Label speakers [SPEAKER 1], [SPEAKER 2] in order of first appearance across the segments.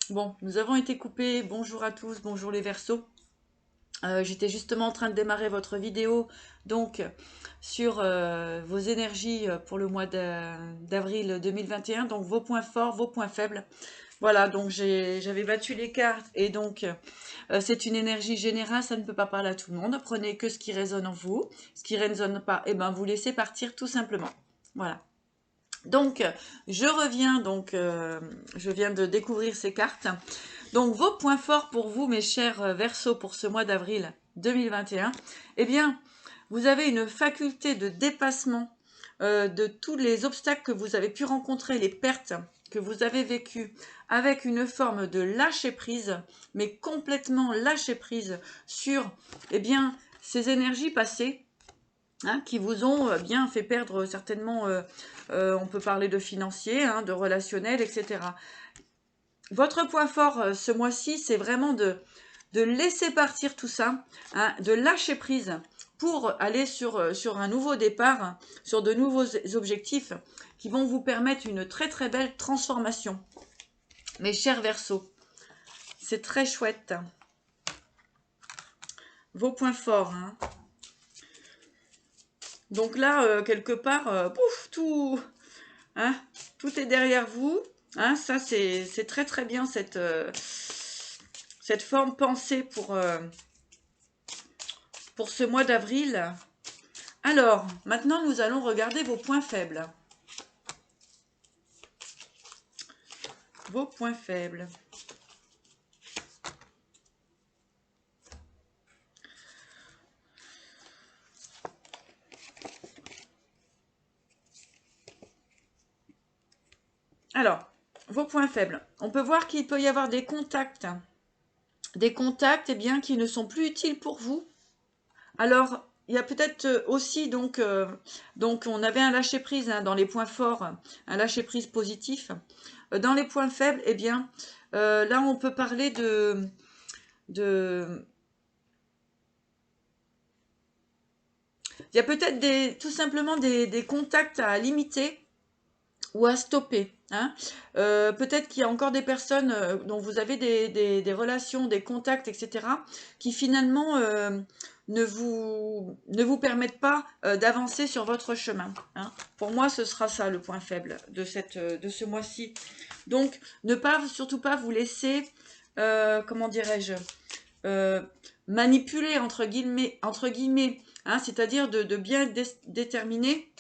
[SPEAKER 1] Bon, nous avons été coupés. Bonjour à tous, bonjour les Verseaux. J'étais justement en train de démarrer votre vidéo donc sur vos énergies pour le mois d'avril 2021, donc vos points forts, vos points faibles. Voilà, donc j'avais battu les cartes et donc c'est une énergie générale, ça ne peut pas parler à tout le monde. Prenez que ce qui résonne en vous, ce qui ne résonne pas, et ben vous laissez partir tout simplement. Voilà. Donc je viens de découvrir ces cartes. Donc, vos points forts pour vous, mes chers Verseaux, pour ce mois d'avril 2021, eh bien, vous avez une faculté de dépassement de tous les obstacles que vous avez pu rencontrer, les pertes que vous avez vécues, avec une forme de lâcher prise, mais complètement lâcher prise sur, eh bien, ces énergies passées, hein, qui vous ont bien fait perdre certainement, on peut parler de financier, hein, de relationnel, etc. Votre point fort ce mois-ci, c'est vraiment de laisser partir tout ça, hein, de lâcher prise pour aller sur un nouveau départ, sur de nouveaux objectifs qui vont vous permettre une très très belle transformation. Mes chers Verseaux, c'est très chouette. Vos points forts. Hein. Donc là, quelque part, pouf, tout, hein, tout est derrière vous. Hein, ça, c'est très très bien cette forme pensée pour ce mois d'avril. Alors, maintenant, nous allons regarder vos points faibles. Vos points faibles. Alors, vos points faibles. On peut voir qu'il peut y avoir des contacts. Des contacts, eh bien, qui ne sont plus utiles pour vous. Alors, il y a peut-être aussi, donc on avait un lâcher-prise hein, dans les points forts, un lâcher-prise positif. Dans les points faibles, eh bien, là, on peut parler de... Il y a peut-être tout simplement des contacts à limiter ou à stopper. Hein. Peut-être qu'il y a encore des personnes dont vous avez des relations, des contacts, etc., qui finalement ne vous permettent pas d'avancer sur votre chemin. Hein. Pour moi, ce sera ça le point faible de ce mois-ci. Donc, surtout pas vous laisser, comment dirais-je, euh, manipuler entre guillemets hein, c'est-à-dire de bien déterminer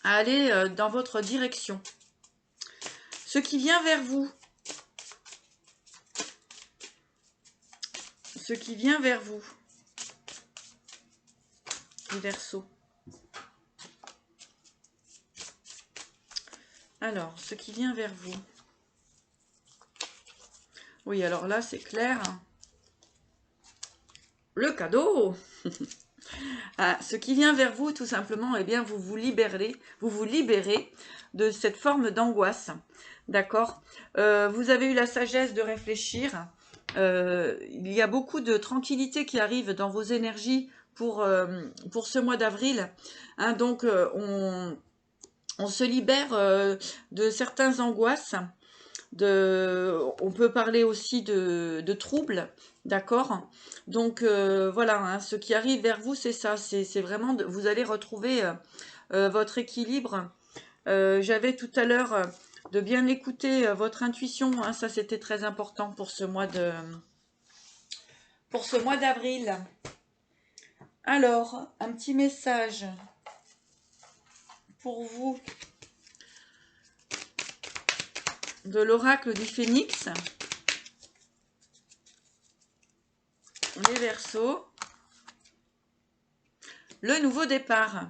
[SPEAKER 1] à aller dans votre direction. Ce qui vient vers vous, ce qui vient vers vous, les Verseaux. Alors, ce qui vient vers vous. Oui, alors là, c'est clair. Le cadeau. Ah, ce qui vient vers vous, tout simplement, eh bien, vous vous libérez de cette forme d'angoisse. D'accord. Vous avez eu la sagesse de réfléchir. Il y a beaucoup de tranquillité qui arrive dans vos énergies pour ce mois d'avril. Hein, donc, on se libère de certaines angoisses. On peut parler aussi de troubles, d'accord. Donc voilà, hein, ce qui arrive vers vous, c'est ça, c'est vraiment, vous allez retrouver votre équilibre. J'avais tout à l'heure de bien écouter votre intuition, hein, ça c'était très important pour ce mois d'avril. Alors, un petit message pour vous de l'oracle du Phénix. Les Verseaux. Le nouveau départ.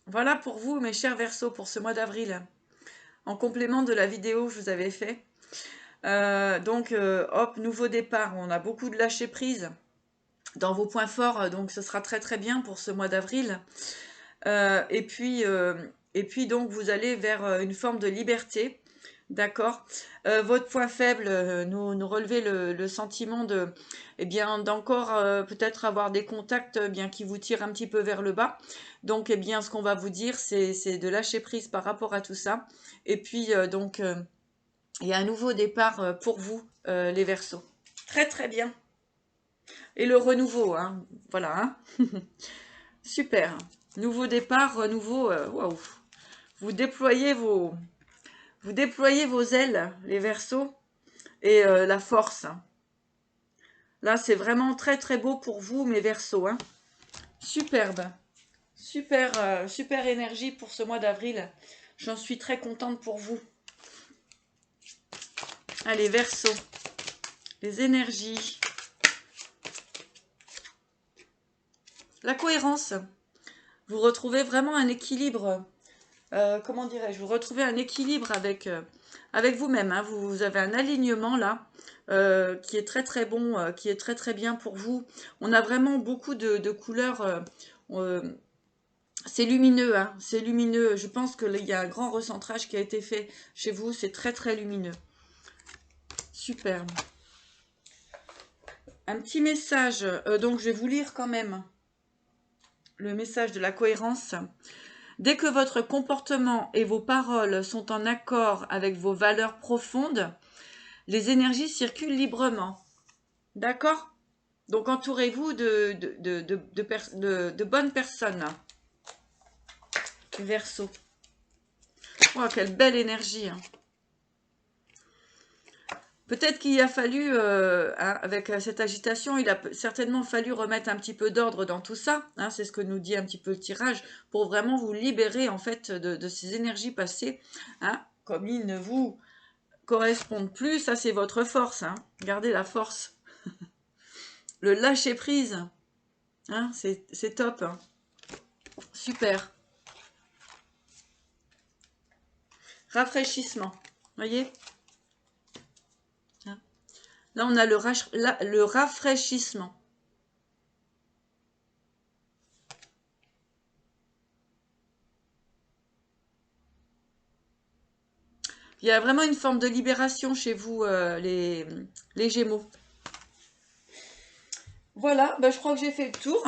[SPEAKER 1] Voilà pour vous, mes chers Verseaux, pour ce mois d'avril. En complément de la vidéo que je vous avais fait. Hop, nouveau départ. On a beaucoup de lâcher prise dans vos points forts. Donc, ce sera très très bien pour ce mois d'avril. Et puis, donc, vous allez vers une forme de liberté. D'accord. Votre point faible, nous relevez le sentiment d'encore peut-être avoir des contacts bien qui vous tirent un petit peu vers le bas. Donc, eh bien, ce qu'on va vous dire, c'est de lâcher prise par rapport à tout ça. Et puis, Il y a un nouveau départ pour vous, les Verseaux. Très très bien. Et le renouveau, hein. Voilà. Hein. Super. Nouveau départ, renouveau. Waouh. Vous déployez vos ailes, les Verseaux, et la force. Là, c'est vraiment très très beau pour vous, mes Verseaux. Hein. Superbe. Super, super énergie pour ce mois d'avril. J'en suis très contente pour vous. Allez, Verseaux. Les énergies. La cohérence. Vous retrouvez vraiment un équilibre. Comment dirais-je? Vous retrouvez un équilibre avec vous-même. Hein. Vous avez un alignement là qui est très très bon, qui est très très bien pour vous. On a vraiment beaucoup de couleurs. C'est lumineux, hein, c'est lumineux. Je pense qu'il y a un grand recentrage qui a été fait chez vous. C'est très très lumineux. Superbe. Un petit message. Donc je vais vous lire quand même le message de la cohérence. Dès que votre comportement et vos paroles sont en accord avec vos valeurs profondes, les énergies circulent librement. D'accord? Donc entourez-vous de bonnes personnes. Verseau. Oh, quelle belle énergie. Hein. Peut-être qu'il a fallu, hein, avec cette agitation, il a certainement fallu remettre un petit peu d'ordre dans tout ça. Hein, c'est ce que nous dit un petit peu le tirage, pour vraiment vous libérer en fait de ces énergies passées. Hein, comme ils ne vous correspondent plus, ça c'est votre force. Hein. Gardez la force. Le lâcher prise, hein, c'est top. Hein. Super. Rafraîchissement. Voyez? Là, on a le rafraîchissement. Il y a vraiment une forme de libération chez vous, les Gémeaux. Voilà, bah, je crois que j'ai fait le tour.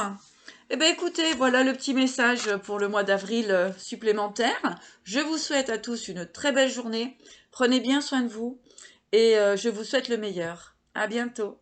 [SPEAKER 1] Eh bien, écoutez, voilà le petit message pour le mois d'avril supplémentaire. Je vous souhaite à tous une très belle journée. Prenez bien soin de vous et je vous souhaite le meilleur. À bientôt.